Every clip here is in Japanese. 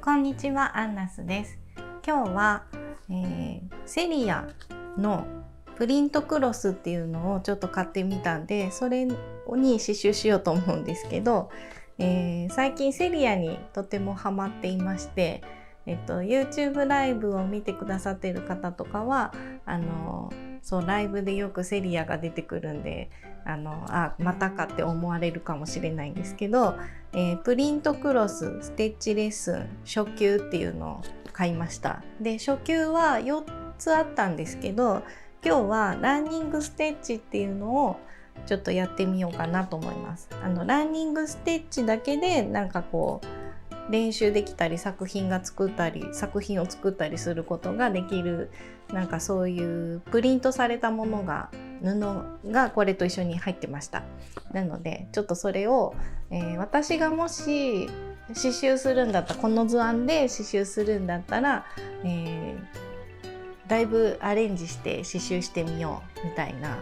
こんにちは、アンナスです。今日は、セリアのプリントクロスっていうのをちょっと買ってみたんで、それに刺繍しようと思うんですけど、最近セリアにとてもハマっていまして、YouTube ライブを見てくださっている方とかはライブでよくセリアが出てくるんでまたかって思われるかもしれないんですけど、プリントクロスステッチレッスン初級っていうのを買いました。で初級は4つあったんですけど、今日はランニングステッチっていうのをちょっとやってみようかなと思います。ランニングステッチだけで練習できたり作品を作ったりすることができる、そういうプリントされたものが布がこれと一緒に入ってました。なのでちょっとそれを、私がもし刺繍するんだったら、この図案で刺繍するんだったら、だいぶアレンジして刺繍してみようみたいな、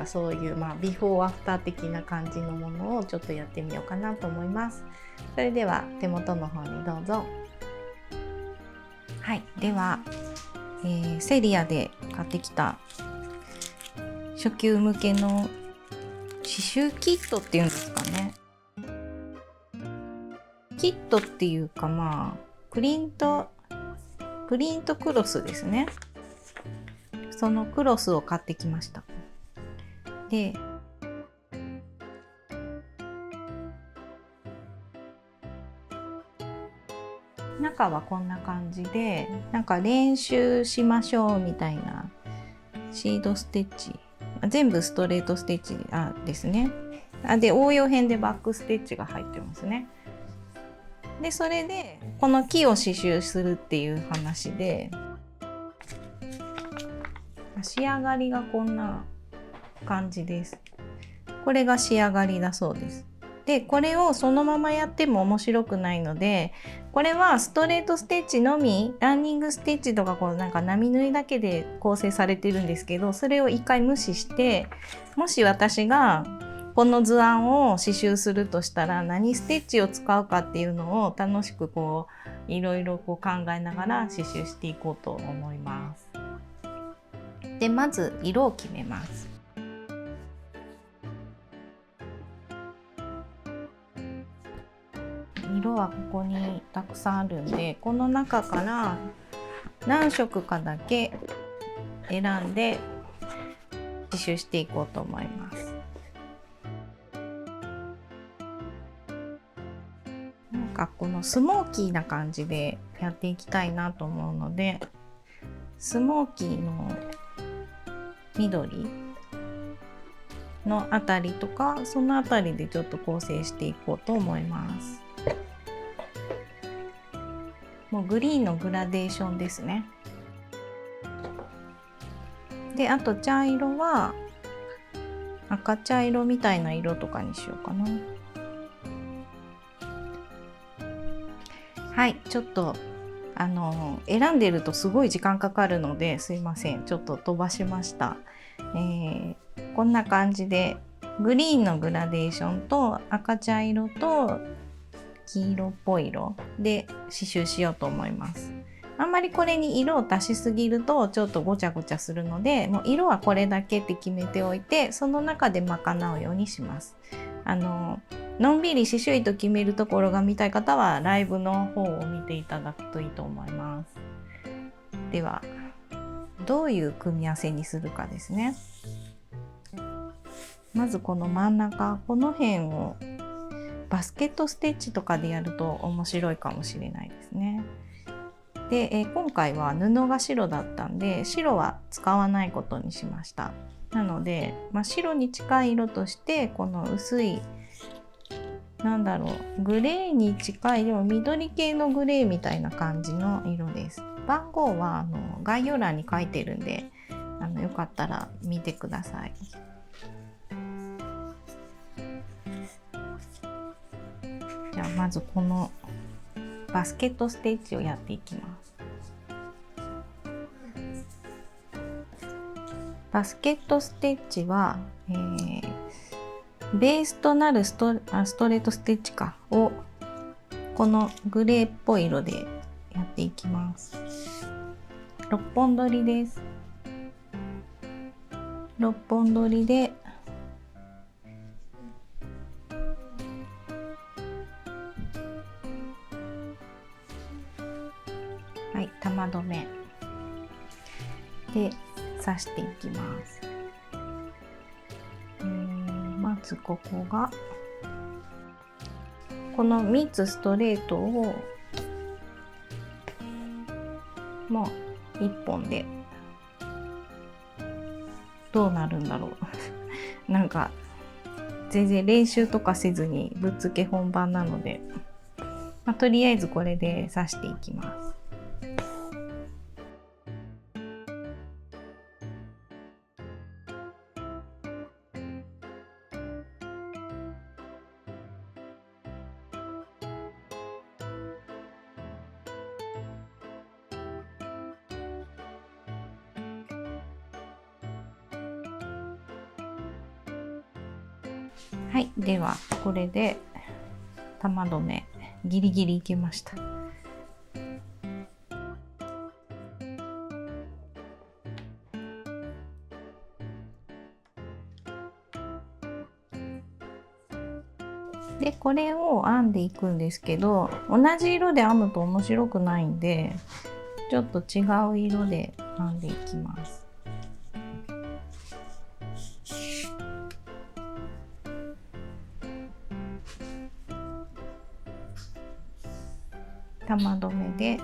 そういうビフォーアフター的な感じのものをちょっとやってみようかなと思います。それでは手元の方にどうぞ。はい、では、セリアで買ってきた初級向けの刺繍キットっていうんですかね。キットっていうかプリントクロスですね。そのクロスを買ってきました。で、中はこんな感じで、練習しましょうみたいなシードステッチ、全部ストレートステッチですね。で、応用編でバックステッチが入ってますね。で、それでこの木を刺繍するっていう話で、仕上がりがこんな感じです。これが仕上がりだそうです。で、これをそのままやっても面白くないので、これはストレートステッチのみ、ランニングステッチとか波縫いだけで構成されてるんですけど、それを一回無視して、もし私がこの図案を刺繍するとしたら何ステッチを使うかっていうのを楽しくいろいろ考えながら刺繍していこうと思います。で、まず色を決めます。色はここにたくさんあるんで、この中から何色かだけ選んで刺繍していこうと思います。このスモーキーな感じでやっていきたいなと思うので、スモーキーの緑のあたりとか、そのあたりでちょっと構成していこうと思います。もうグリーンのグラデーションですね。で、あと茶色は赤茶色みたいな色とかにしようかな。はい、ちょっと選んでるとすごい時間かかるのですいません、ちょっと飛ばしました。こんな感じでグリーンのグラデーションと赤茶色と黄色っぽい色で刺繍しようと思います。あんまりこれに色を足しすぎるとちょっとごちゃごちゃするので、もう色はこれだけって決めておいて、その中で賄うようにします。のんびり刺繍糸決めるところが見たい方はライブの方を見ていただくといいと思います。では、どういう組み合わせにするかですね。まずこの真ん中、この辺をバスケットステッチとかでやると面白いかもしれないですね。で、今回は布が白だったんで、白は使わないことにしました。なので、白に近い色としてこの薄いグレーに近い、でも緑系のグレーみたいな感じの色です。番号は概要欄に書いてるんで、よかったら見てください。じゃあまずこのバスケットステッチをやっていきます。バスケットステッチは、ベースとなるストレートステッチをこのグレーっぽい色でやっていきます。6本取りです。6本取りではい、玉留めで刺していきます。まずここがこの3つストレートをもう1本でどうなるんだろうなんか全然練習とかせずにぶっつけ本番なので、とりあえずこれで刺していきます。はい、ではこれで玉留めギリギリいけました。でこれを編んでいくんですけど、同じ色で編むと面白くないんでちょっと違う色で編んでいきます。玉留めで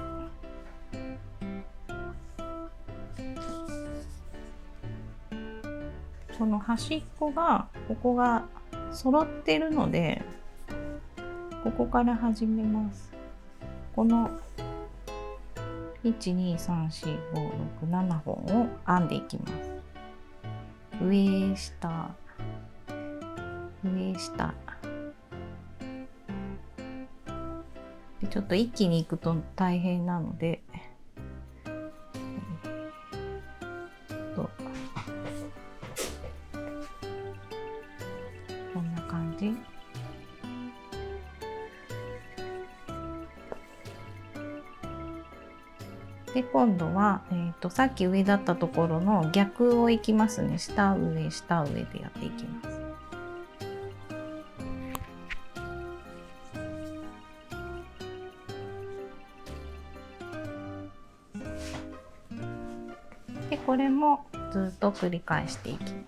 この端っこがここが揃ってるのでここから始めます。この1234567本を編んでいきます。上下上下で、ちょっと一気にいくと大変なのでこんな感じ。で今度は、さっき上だったところの逆をいきますね。下上下上でやっていきます。でこれもずっと繰り返していきます。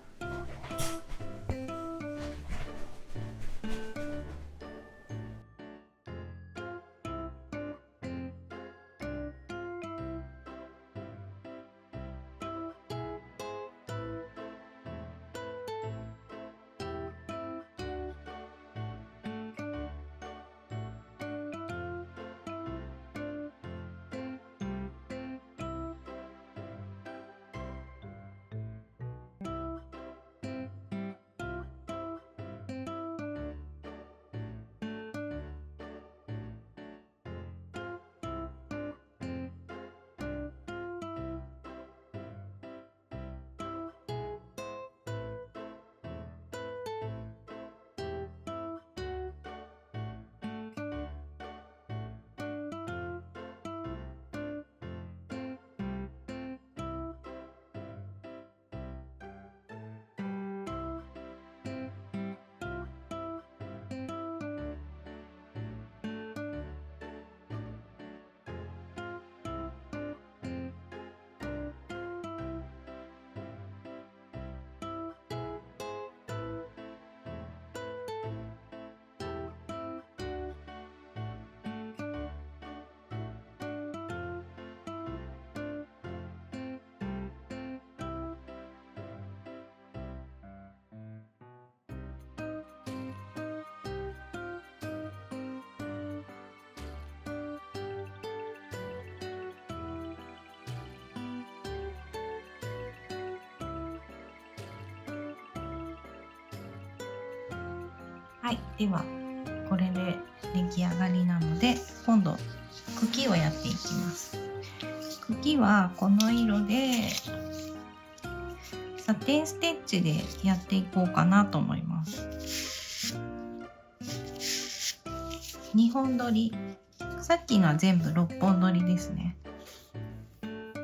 はい、ではこれで出来上がりなので今度茎をやっていきます。茎はこの色でサテンステッチでやっていこうかなと思います。2本取りさっきのは全部6本取りですね。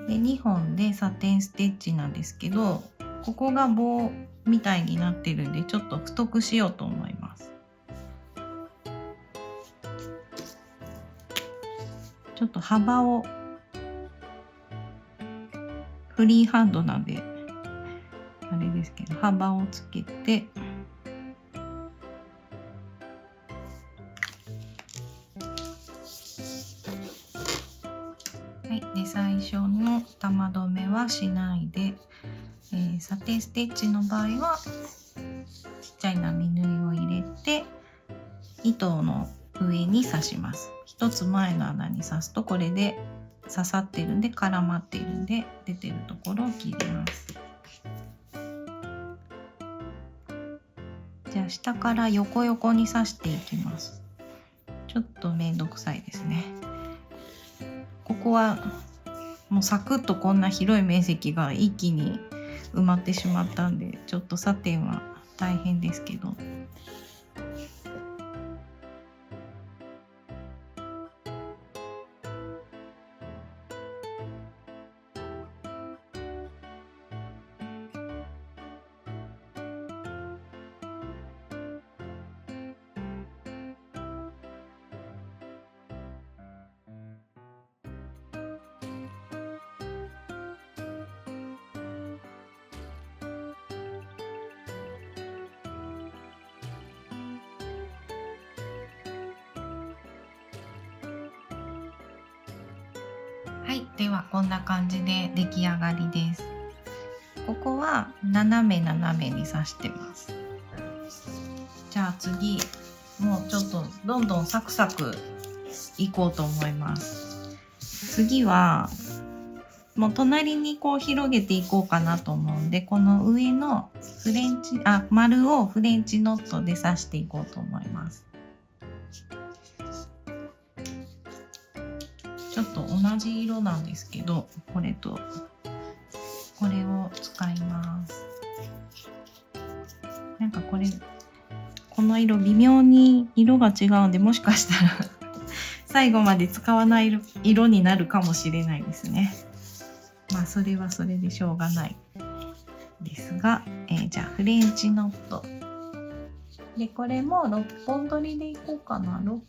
で2本でサテンステッチなんですけど、ここが棒みたいになってるんでちょっと太くしようと思います。ちょっと幅をフリーハンドなんであれですけど、幅をつけて、はい、で最初の玉留めはしないで、サテンステッチの場合はちっちゃい波縫いを入れて糸の上に刺します。一つ前の穴に刺すとこれで刺さってるんで絡まっているんで出てるところを切ります。じゃあ下から横横に刺していきます。ちょっとめんどくさいですね。ここはもうサクッとこんな広い面積が一気に埋まってしまったんで、ちょっとサテンは大変ですけど。はい、ではこんな感じで出来上がりです。ここは斜めに刺してます。じゃあ次、もうちょっとどんどんサクサクいこうと思います。次はもう隣にこう広げていこうかなと思うんで、この上の丸をフレンチノットで刺していこうと思います。ちょっと同じ色なんですけど、これとこれを使います。なんかこの色微妙に色が違うんで、もしかしたら最後まで使わない色になるかもしれないですね。まあそれはそれでしょうがないですが、じゃあフレンチノットで、これも6本取りでいこうかな。6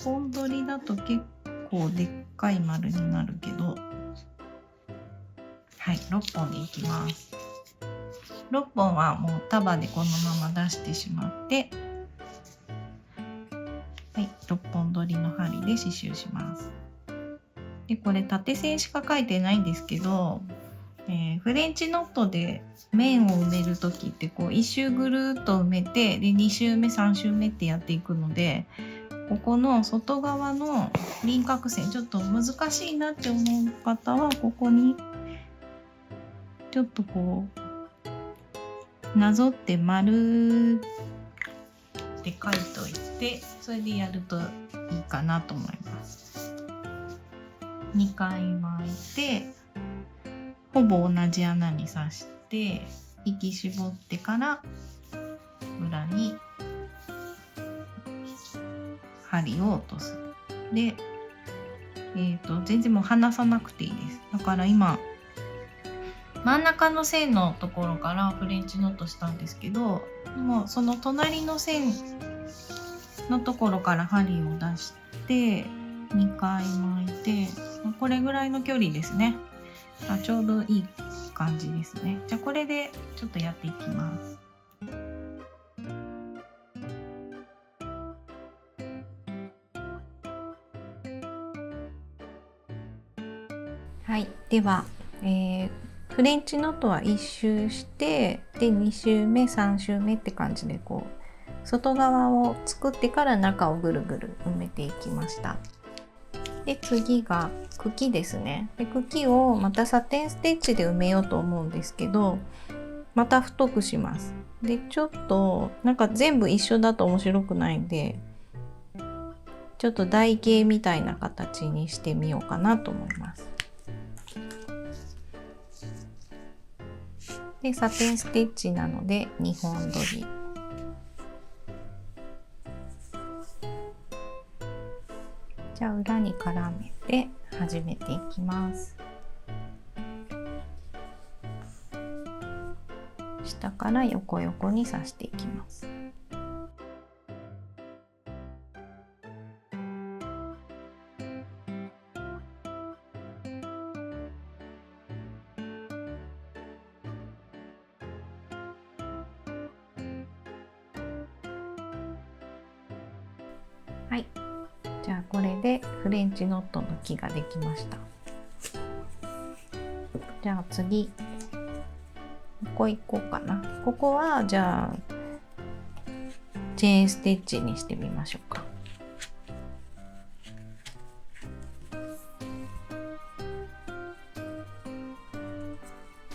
本取りだと結構でっかい丸になるけど、はい、6本でいきます。6本はもう束でこのまま出してしまって、はい、6本取りの針で刺繍します。でこれ縦線しか書いてないんですけど、フレンチノットで面を埋める時ってこう1周ぐるっと埋めて、で2周目3周目ってやっていくので、ここの外側の輪郭線ちょっと難しいなって思う方は、ここにちょっとこうなぞって丸って書いといて、それでやるといいかなと思います。2回巻いてほぼ同じ穴に刺して息絞ってから裏に針を落とす。で、全然もう離さなくていいです。だから今真ん中の線のところからフレンチノットしたんですけど、もうその隣の線のところから針を出して2回巻いて、これぐらいの距離ですね。ちょうどいい感じですね。じゃあこれでちょっとやっていきます。はい、では、フレンチノットは1周してで2周目3周目って感じでこう外側を作ってから中をぐるぐる埋めていきました。で次が茎ですね。で茎をまたサテンステッチで埋めようと思うんですけど、また太くします。でちょっとなんか全部一緒だと面白くないんで、ちょっと台形みたいな形にしてみようかなと思います。でサテンステッチなので2本取り。じゃあ裏に絡めて始めていきます。下から横横に刺していきます。はい、じゃあこれでフレンチノットの木ができました。じゃあ次ここ行こうかな。ここはじゃあチェーンステッチにしてみましょうか。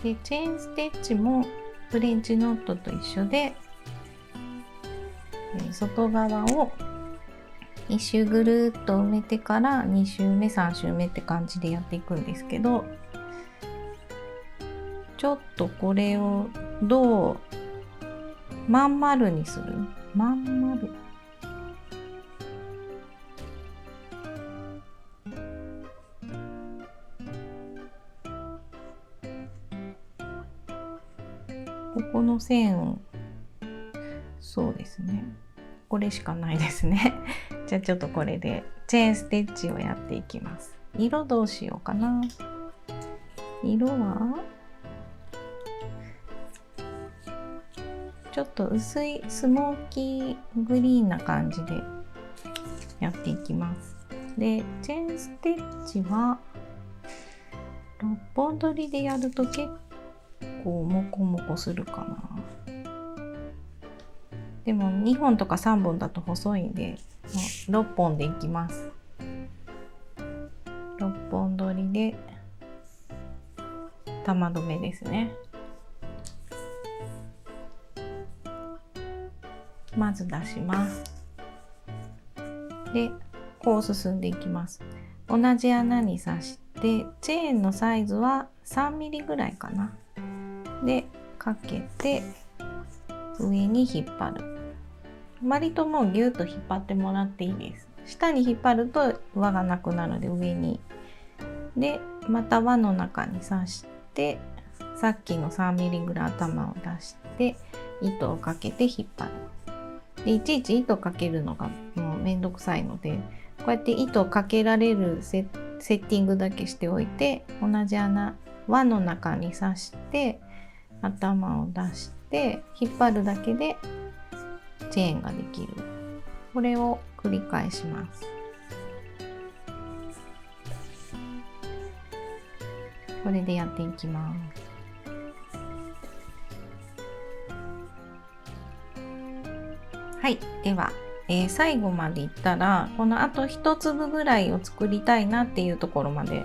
でチェーンステッチもフレンチノットと一緒で、外側を1周ぐるっと埋めてから2周目3周目って感じでやっていくんですけど、ちょっとこれをどうまん丸にする？まん丸。ここの線を、そうですね。これしかないですね。じゃあちょっとこれでチェーンステッチをやっていきます。色どうしようかな。色はちょっと薄いスモーキーグリーンな感じでやっていきます。でチェーンステッチは6本取りでやると結構モコモコするかな。でも2本とか3本だと細いんで、もう6本でいきます。6本取りで玉留めですね。まず出します。でこう進んでいきます。同じ穴に刺してチェーンのサイズは3ミリぐらいかな。でかけて上に引っ張る。割ともうギュッと引っ張ってもらっていいです。下に引っ張ると輪がなくなるので上に。でまた輪の中に刺してさっきの3ミリぐらい頭を出して糸をかけて引っ張る。でいちいち糸をかけるのがもうめんどくさいので、こうやって糸をかけられるセッティングだけしておいて、同じ穴輪の中に刺して頭を出して引っ張るだけでチェーンができる。これを繰り返します。これでやっていきます。はい、では、最後までいったらこのあと1粒ぐらいを作りたいなっていうところまで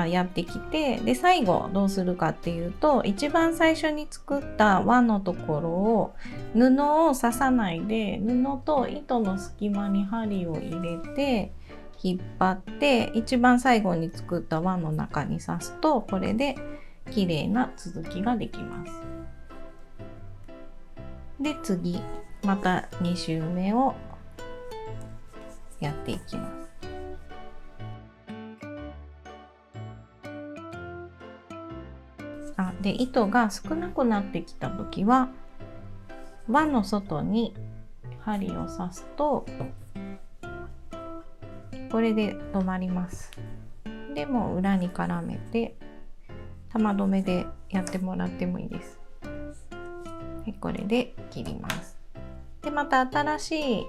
やってきて、で最後どうするかっていうと、一番最初に作った輪のところを布を刺さないで布と糸の隙間に針を入れて引っ張って一番最後に作った輪の中に刺すと、これで綺麗な続きができます。で次また2周目をやっていきます。で糸が少なくなってきた時は輪の外に針を刺すとこれで止まります。でも裏に絡めて玉留めでやってもらってもいいです。これで切ります。でまた新しい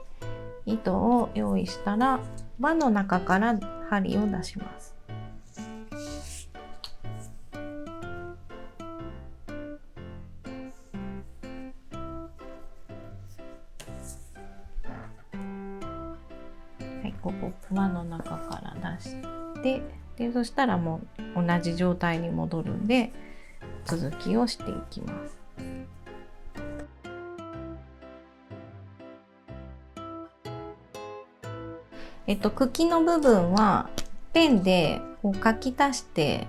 糸を用意したら輪の中から針を出します。はい、ここ輪の中から出してでそしたらもう同じ状態に戻るんで続きをしていきます。茎の部分はペンでこう書き足して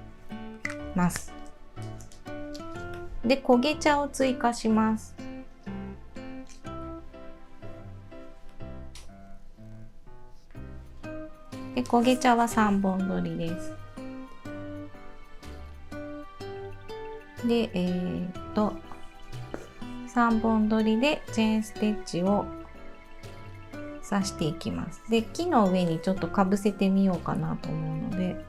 ます。で焦げ茶を追加します。で焦げ茶は3本取りです。で3本取りでチェーンステッチを刺していきます。で木の上にちょっとかぶせてみようかなと思うので、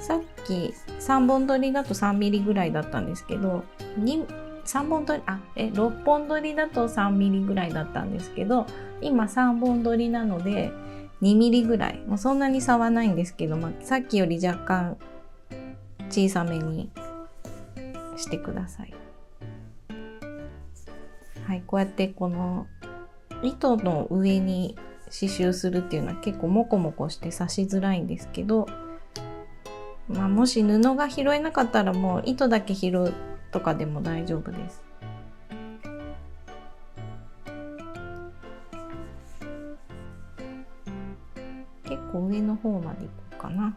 さっき3本取りだと3ミリぐらいだったんですけど、6本取りだと3ミリぐらいだったんですけど、今3本取りなので2ミリぐらい、もうそんなに差はないんですけど、さっきより若干小さめにしてください。はい、こうやってこの糸の上に刺繍するっていうのは結構モコモコして刺しづらいんですけど、もし布が拾えなかったらもう糸だけ拾うとかでも大丈夫です。結構上の方までいこうかな。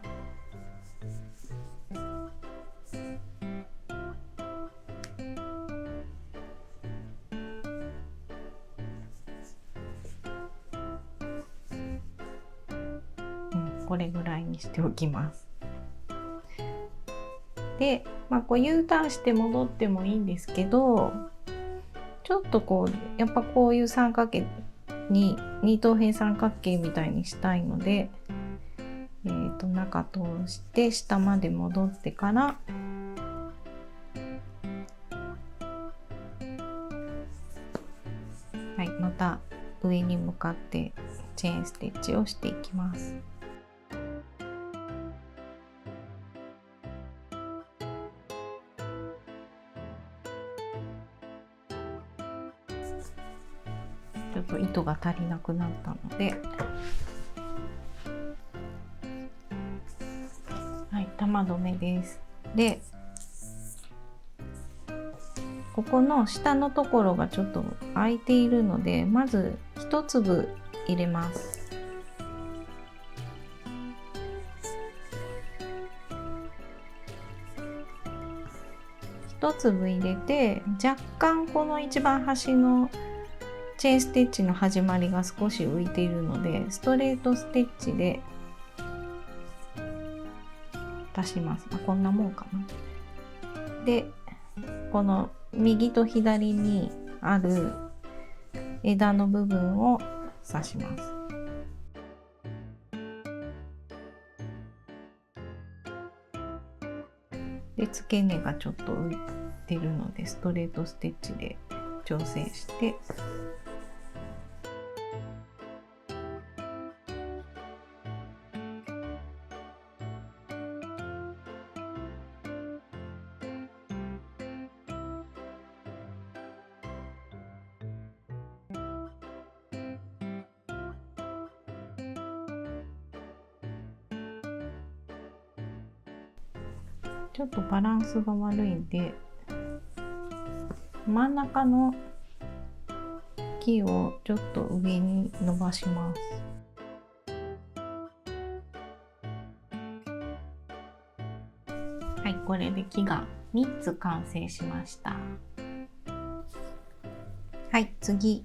これぐらいにしておきます。で、こう U ターンして戻ってもいいんですけど、ちょっとこうやっぱこういう三角形に二等辺三角形みたいにしたいので、中通して下まで戻ってから、はい、また上に向かってチェーンステッチをしていきます。ちょっと糸が足りなくなったので、はい、玉留めです。で、ここの下のところがちょっと空いているので、まず1粒入れます。1粒入れて、若干この一番端のチェーンステッチの始まりが少し浮いているので、ストレートステッチで足します。こんなもんかな。で、この右と左にある枝の部分を刺します。で、付け根がちょっと浮いてるのでストレートステッチで調整して、ちょっとバランスが悪いんで真ん中の木をちょっと上に伸ばします。はい、これで木が3つ完成しました。はい、次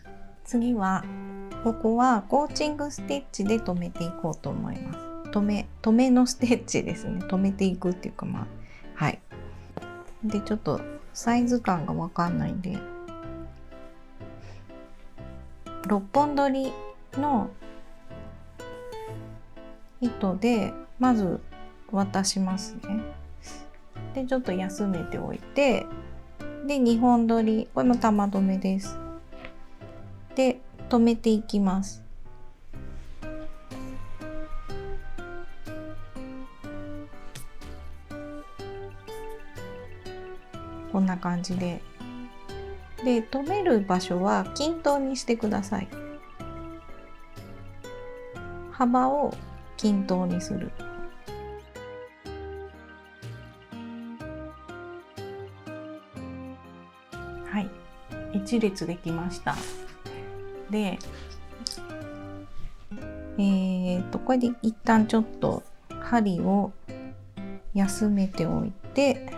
はここはコーチングステッチで留めていこうと思います。留めのステッチですね。留めていくっていうか、はい。で、ちょっとサイズ感がわかんないんで、6本取りの糸でまず渡しますね。で、ちょっと休めておいて、で、2本取り、これも玉留めです。で、留めていきます。こんな感じで。で、留める場所は均等にしてください。幅を均等にする。はい、1列できました。で、これで一旦ちょっと針を休めておいて、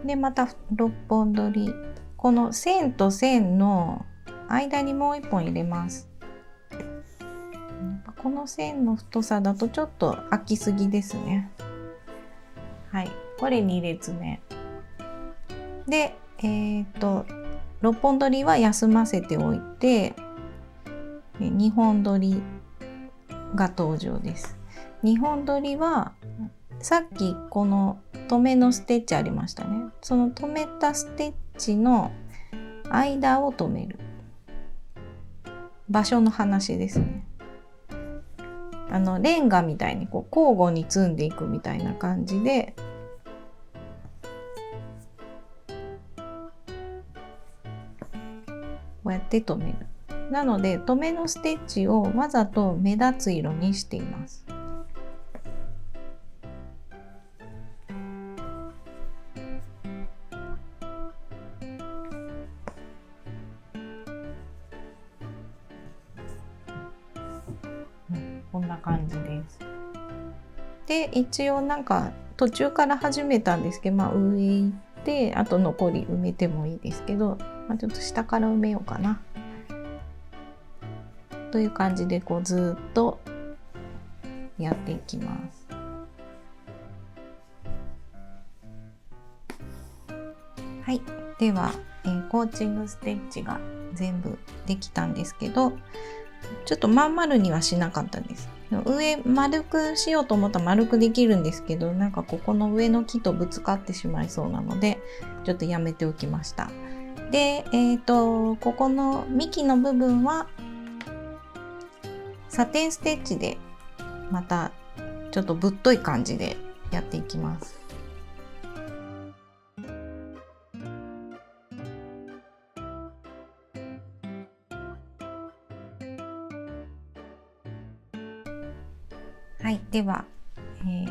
でまた6本取り、この線と線の間にもう1本入れます。この線の太さだとちょっと開きすぎですね。はい、これ2列目で、6本取りは休ませておいて、2本取りが登場です。2本取りはさっきこの留めのステッチありましたね。その留めたステッチの間を留める場所の話ですね。レンガみたいにこう交互に積んでいくみたいな感じで、こうやって留める。なので留めのステッチをわざと目立つ色にしています。こんな感じです。で、一応なんか途中から始めたんですけど、上行ってあと残り埋めてもいいですけど、ちょっと下から埋めようかなという感じで、こうずっとやっていきます。はい、では、コーチングステッチが全部できたんですけど、ちょっとまん丸にはしなかったです。上丸くしようと思ったら丸くできるんですけど、なんかここの上の木とぶつかってしまいそうなのでちょっとやめておきました。で、ここの幹の部分はサテンステッチでまたちょっとぶっとい感じでやっていきます。はい、では、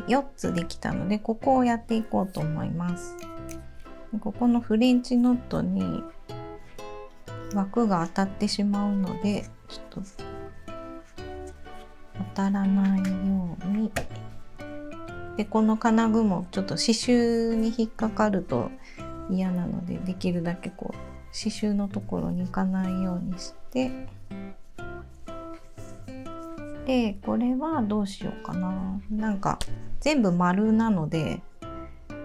4つできたのでここをやっていこうと思います。ここのフレンチノットに枠が当たってしまうのでちょっと当たらないように。でこの金具もちょっと刺繍に引っかかると嫌なので、できるだけこう刺繍のところに行かないようにして、でこれはどうしようかな。なんか全部丸なので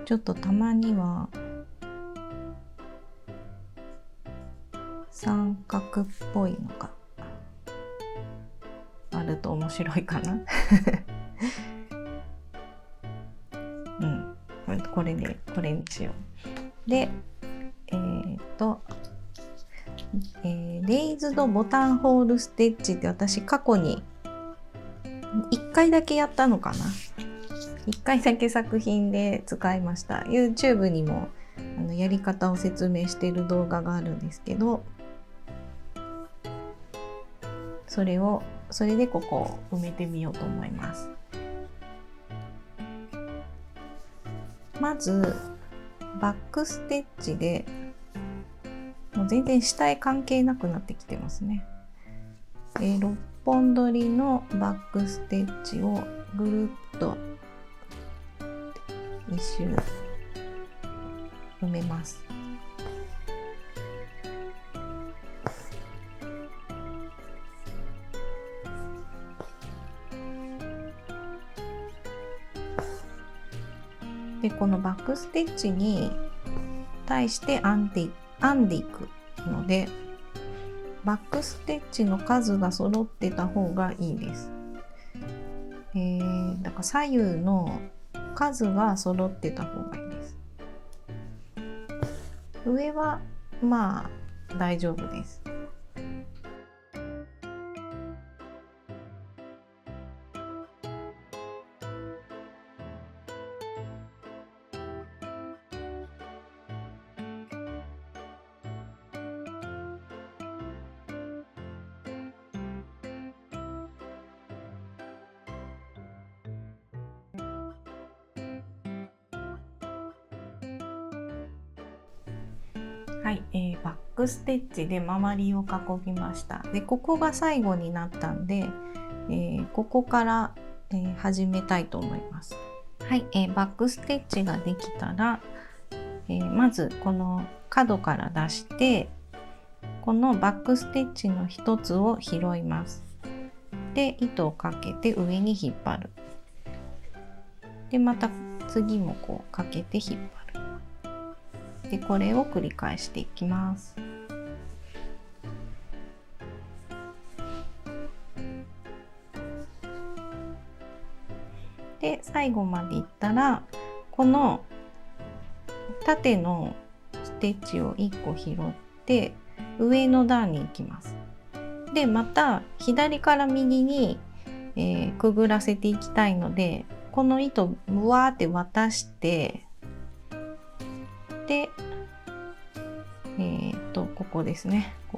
ちょっとたまには三角っぽいのがあると面白いかなうん、これでこれにしよう。でレイズドボタンホールステッチって私過去に1回だけやったのかな。1回だけ作品で使いました。 YouTube にもやり方を説明している動画があるんですけど、それでここを埋めてみようと思います。まずバックステッチでもう全然下絵関係なくなってきてますね。6本取りのバックステッチをぐるっと一周埋めます。でこのバックステッチに対して編んでいくので、バックステッチの数が揃ってた方がいいです。だから左右の数が揃ってた方がいいです。上はまあ大丈夫です。はい、バックステッチで周りを囲みました。でここが最後になったんで、ここから、始めたいと思います。はい、バックステッチができたら、まずこの角から出してこのバックステッチの一つを拾います。で糸をかけて上に引っ張る。でまた次もこうかけて引っ張る。でこれを繰り返していきます。で最後までいったらこの縦のステッチを1個拾って上の段に行きます。でまた左から右に、くぐらせていきたいのでこの糸をぶわーって渡してでここですね、こ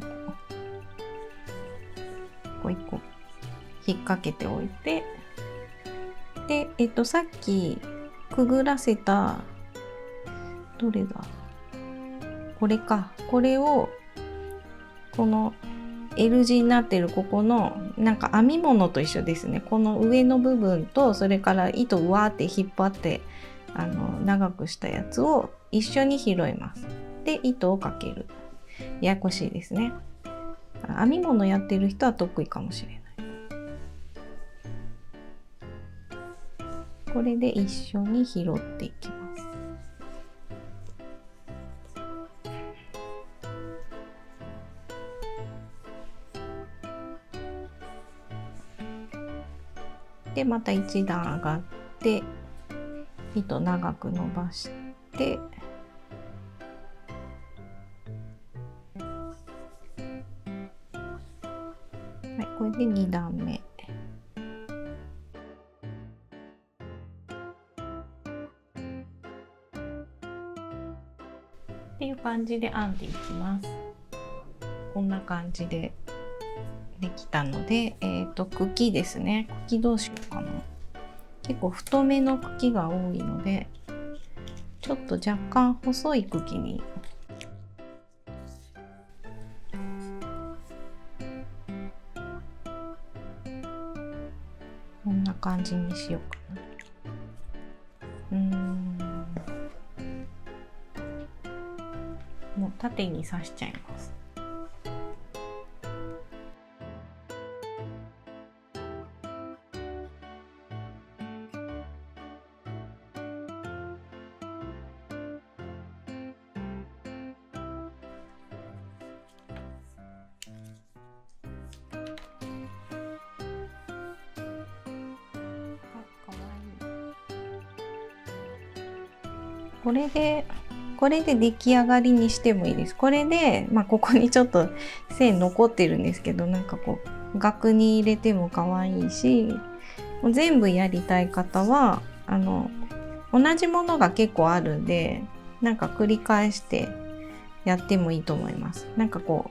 こ1個引っ掛けておいて、でさっきくぐらせたどれだ、これか、これをこの L 字になってるここのなんか編み物と一緒ですね。この上の部分とそれから糸をわーって引っ張って長くしたやつを一緒に拾います。で糸をかける。ややこしいですね。編み物やってる人は得意かもしれない。これで一緒に拾っていきます。でまた一段上がって糸長く伸ばして、はい、これで2段目。っていう感じで編んでいきます。こんな感じでできたので、茎ですね。茎どうしようかな。結構太めの茎が多いので、ちょっと若干細い茎にこんな感じにしようかな。もう縦に刺しちゃいます。これで出来上がりにしてもいいです。これで、ここにちょっと線残ってるんですけど、なんかこう額に入れても可愛いし、もう全部やりたい方は同じものが結構あるんで、なんか繰り返してやってもいいと思います。なんかこ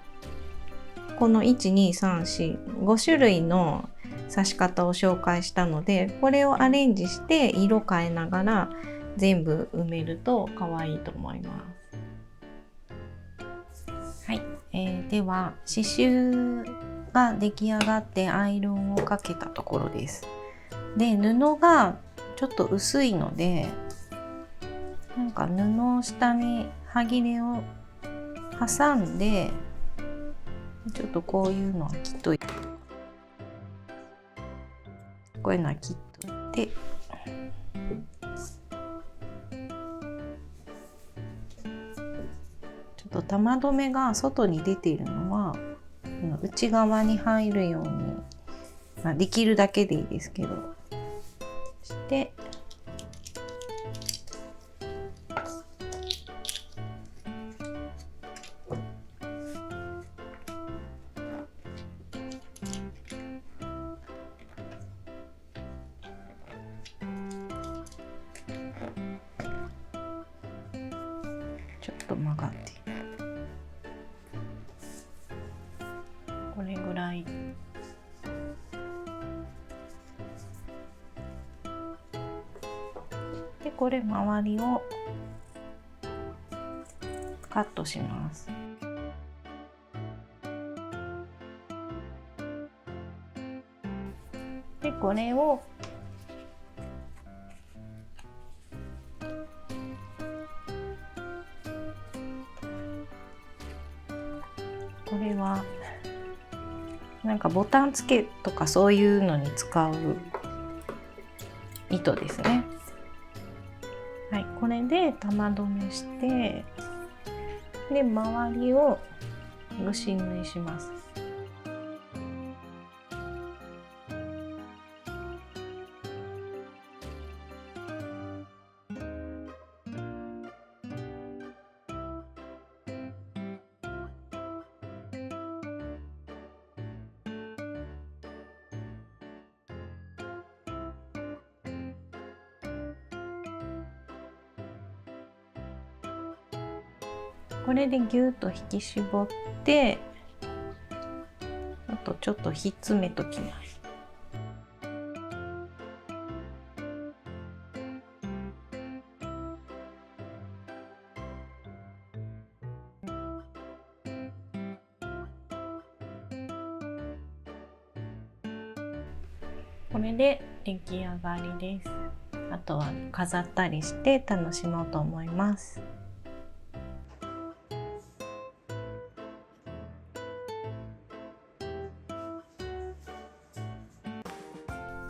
の1,2,3,4,5種類の刺し方を紹介したので、これをアレンジして色変えながら全部埋めると可愛いと思います。はい、では刺繍が出来上がってアイロンをかけたところです。で布がちょっと薄いので、なんか布を下に端切れを挟んで、ちょっとこういうのは切っといて、こういうのは切っといて、ちょっと玉留めが外に出ているのは内側に入るように、できるだけでいいですけどしてちょっと曲がってこれぐらい。でこれ周りをカットします。でこれをこれはなんかボタン付けとかそういうのに使う糸ですね。はい、これで玉留めして、で周りをぐし縫いします。これでぎゅっと引き絞って、あとちょっとひっつめときます。これで出来上がりです。あとは飾ったりして楽しもうと思います。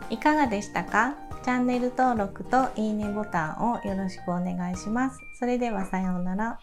いかがでしたか？チャンネル登録といいねボタンをよろしくお願いします。それではさようなら。